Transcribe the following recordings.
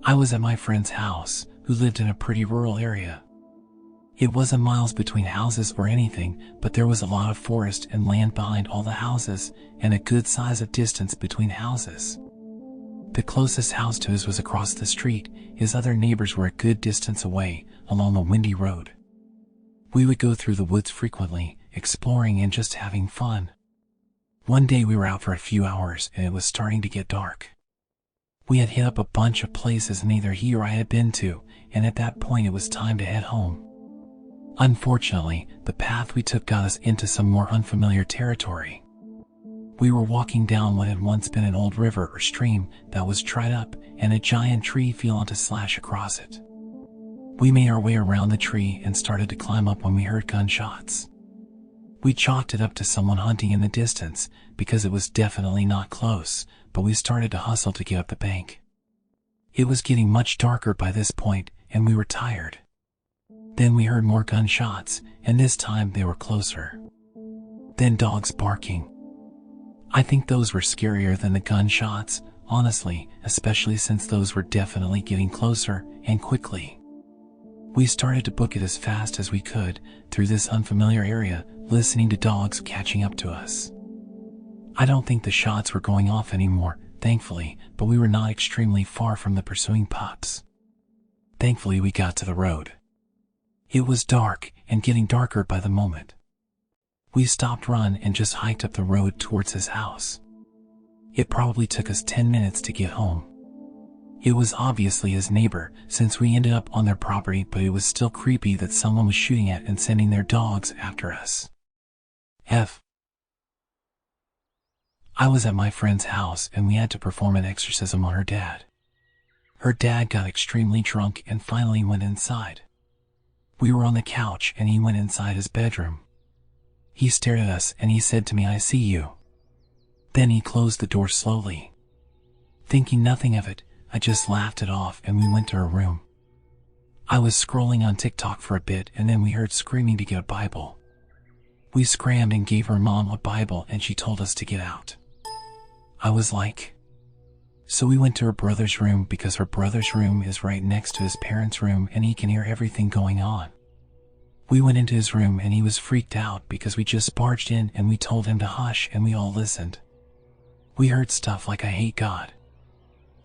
I was at my friend's house, who lived in a pretty rural area. It wasn't miles between houses or anything, but there was a lot of forest and land behind all the houses, and a good size of distance between houses. The closest house to his was across the street. His other neighbors were a good distance away, along a windy road. We would go through the woods frequently, exploring and just having fun. One day we were out for a few hours and it was starting to get dark. We had hit up a bunch of places neither he or I had been to, and at that point it was time to head home. Unfortunately, the path we took got us into some more unfamiliar territory. We were walking down what had once been an old river or stream that was dried up, and a giant tree fell onto slash across it. We made our way around the tree and started to climb up when we heard gunshots. We chalked it up to someone hunting in the distance, because it was definitely not close, but we started to hustle to get up the bank. It was getting much darker by this point, and we were tired. Then we heard more gunshots, and this time they were closer. Then dogs barking. I think those were scarier than the gunshots, honestly, especially since those were definitely getting closer, and quickly. We started to book it as fast as we could, through this unfamiliar area, listening to dogs catching up to us. I don't think the shots were going off anymore, thankfully, but we were not extremely far from the pursuing pups. Thankfully we got to the road. It was dark, and getting darker by the moment. We stopped run and just hiked up the road towards his house. It probably took us 10 minutes to get home. It was obviously his neighbor, since we ended up on their property, but it was still creepy that someone was shooting at and sending their dogs after us. I was at my friend's house and we had to perform an exorcism on her dad. Her dad got extremely drunk and finally went inside. We were on the couch and he went inside his bedroom. He stared at us and he said to me, "I see you." Then he closed the door slowly. Thinking nothing of it, I just laughed it off and we went to her room. I was scrolling on TikTok for a bit and then we heard screaming to get a Bible. We scrammed and gave her mom a Bible and she told us to get out. I was like... So we went to her brother's room because her brother's room is right next to his parents' room and he can hear everything going on. We went into his room and he was freaked out because we just barged in and we told him to hush and we all listened. We heard stuff like "I hate God,"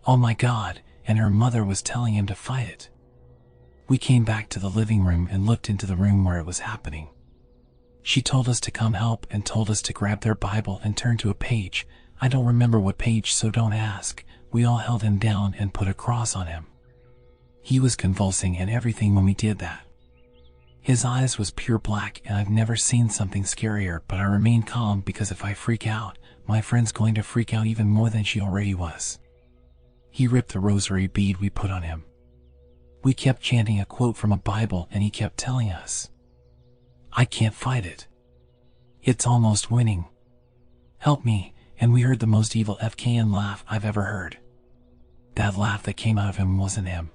"Oh my God," and her mother was telling him to fight it. We came back to the living room and looked into the room where it was happening. She told us to come help and told us to grab their Bible and turn to a page. I don't remember what page, so don't ask. We all held him down and put a cross on him. He was convulsing and everything when we did that. His eyes was pure black and I've never seen something scarier, but I remained calm because if I freak out, my friend's going to freak out even more than she already was. He ripped the rosary bead we put on him. We kept chanting a quote from a Bible and he kept telling us, "I can't fight it. It's almost winning. Help me," and we heard the most evil FKN laugh I've ever heard. That laugh that came out of him wasn't him.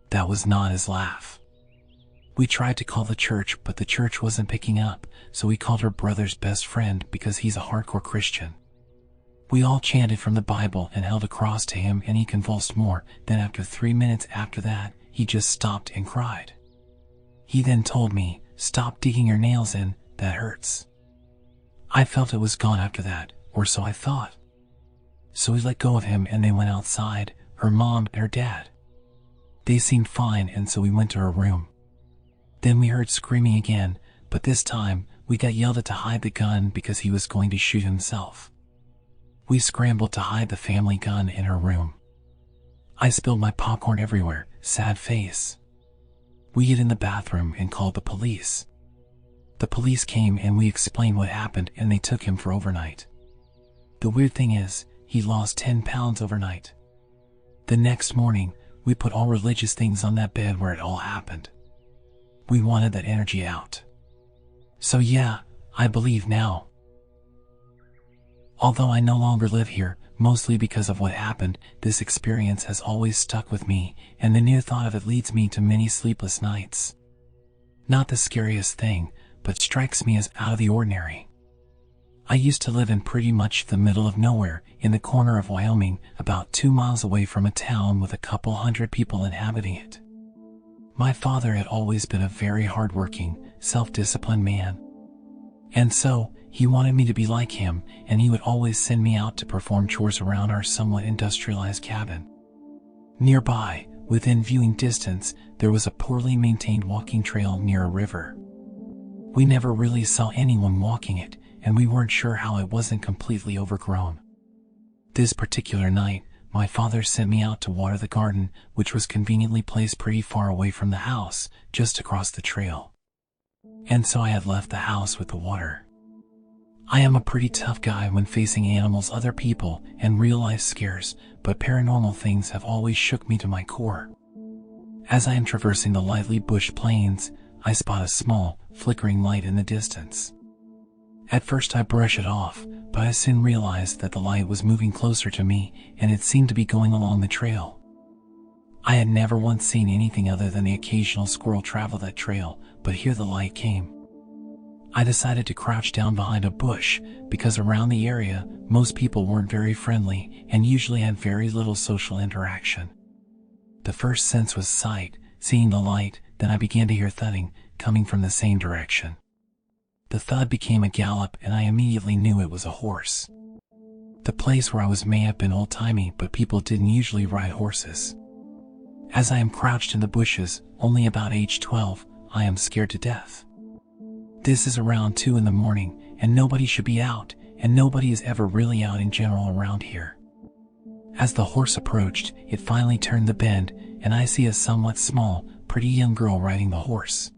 That was not his laugh. We tried to call the church, but the church wasn't picking up, so we called her brother's best friend because he's a hardcore Christian. We all chanted from the Bible and held a cross to him and he convulsed more. Then after 3 minutes after that, he just stopped and cried. He then told me, "Stop digging your nails in, that hurts." I felt it was gone after that, or so I thought. So we let go of him and they went outside, her mom and her dad. They seemed fine and so we went to her room. Then we heard screaming again, but this time we got yelled at to hide the gun because he was going to shoot himself. We scrambled to hide the family gun in her room. I spilled my popcorn everywhere, sad face. We hid in the bathroom and called the police. The police came and we explained what happened and they took him for overnight. The weird thing is, he lost 10 pounds overnight. The next morning, we put all religious things on that bed where it all happened. We wanted that energy out. So yeah, I believe now. Although I no longer live here, mostly because of what happened, this experience has always stuck with me, and the near thought of it leads me to many sleepless nights. Not the scariest thing, but strikes me as out of the ordinary. I used to live in pretty much the middle of nowhere, in the corner of Wyoming, about 2 miles away from a town with a couple hundred people inhabiting it. My father had always been a very hardworking, self-disciplined man. And so, he wanted me to be like him, and he would always send me out to perform chores around our somewhat industrialized cabin. Nearby, within viewing distance, there was a poorly maintained walking trail near a river. We never really saw anyone walking it, and we weren't sure how it wasn't completely overgrown. This particular night, my father sent me out to water the garden, which was conveniently placed pretty far away from the house, just across the trail. And so I had left the house with the water. I am a pretty tough guy when facing animals, other people, and real-life scares, but paranormal things have always shook me to my core. As I am traversing the lightly bushed plains, I spot a small, flickering light in the distance. At first I brush it off, but I soon realized that the light was moving closer to me, and it seemed to be going along the trail. I had never once seen anything other than the occasional squirrel travel that trail, but here the light came. I decided to crouch down behind a bush, because around the area, most people weren't very friendly, and usually had very little social interaction. The first sense was sight, seeing the light, then I began to hear thudding, coming from the same direction. The thud became a gallop, and I immediately knew it was a horse. The place where I was may have been old-timey, but people didn't usually ride horses. As I am crouched in the bushes, only about age 12, I am scared to death. This is around 2 in the morning, and nobody should be out, and nobody is ever really out in general around here. As the horse approached, it finally turned the bend, and I see a somewhat small, pretty young girl riding the horse.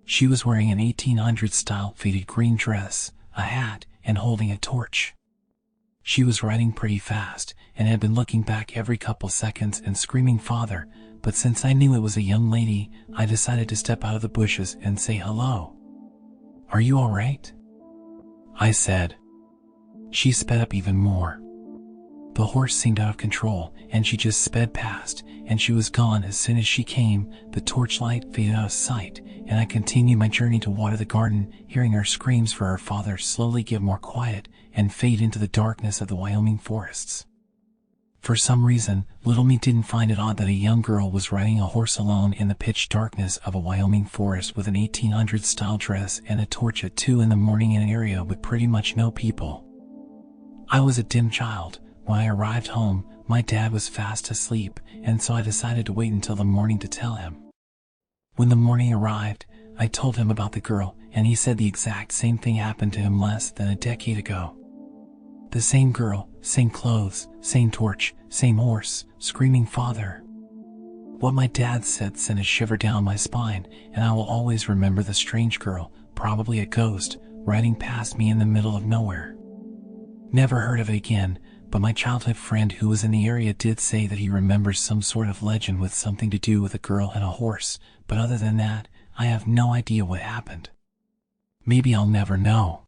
She was wearing an 1800s-style faded green dress, a hat, and holding a torch. She was riding pretty fast, and had been looking back every couple seconds and screaming "Father," but since I knew it was a young lady, I decided to step out of the bushes and say hello. "Are you all right?" I said. She sped up even more. The horse seemed out of control, and she just sped past, and she was gone as soon as she came. The torchlight faded out of sight, and I continued my journey to water the garden, hearing her screams for her father slowly get more quiet and fade into the darkness of the Wyoming forests. For some reason, little me didn't find it odd that a young girl was riding a horse alone in the pitch darkness of a Wyoming forest with an 1800s-style dress and a torch at 2 in the morning in an area with pretty much no people. I was a dim child. When I arrived home, my dad was fast asleep, and so I decided to wait until the morning to tell him. When the morning arrived, I told him about the girl, and he said the exact same thing happened to him less than a decade ago. The same girl, same clothes, same torch, same horse, screaming "Father." What my dad said sent a shiver down my spine, and I will always remember the strange girl, probably a ghost, riding past me in the middle of nowhere. Never heard of it again, but my childhood friend who was in the area did say that he remembers some sort of legend with something to do with a girl and a horse, but other than that, I have no idea what happened. Maybe I'll never know.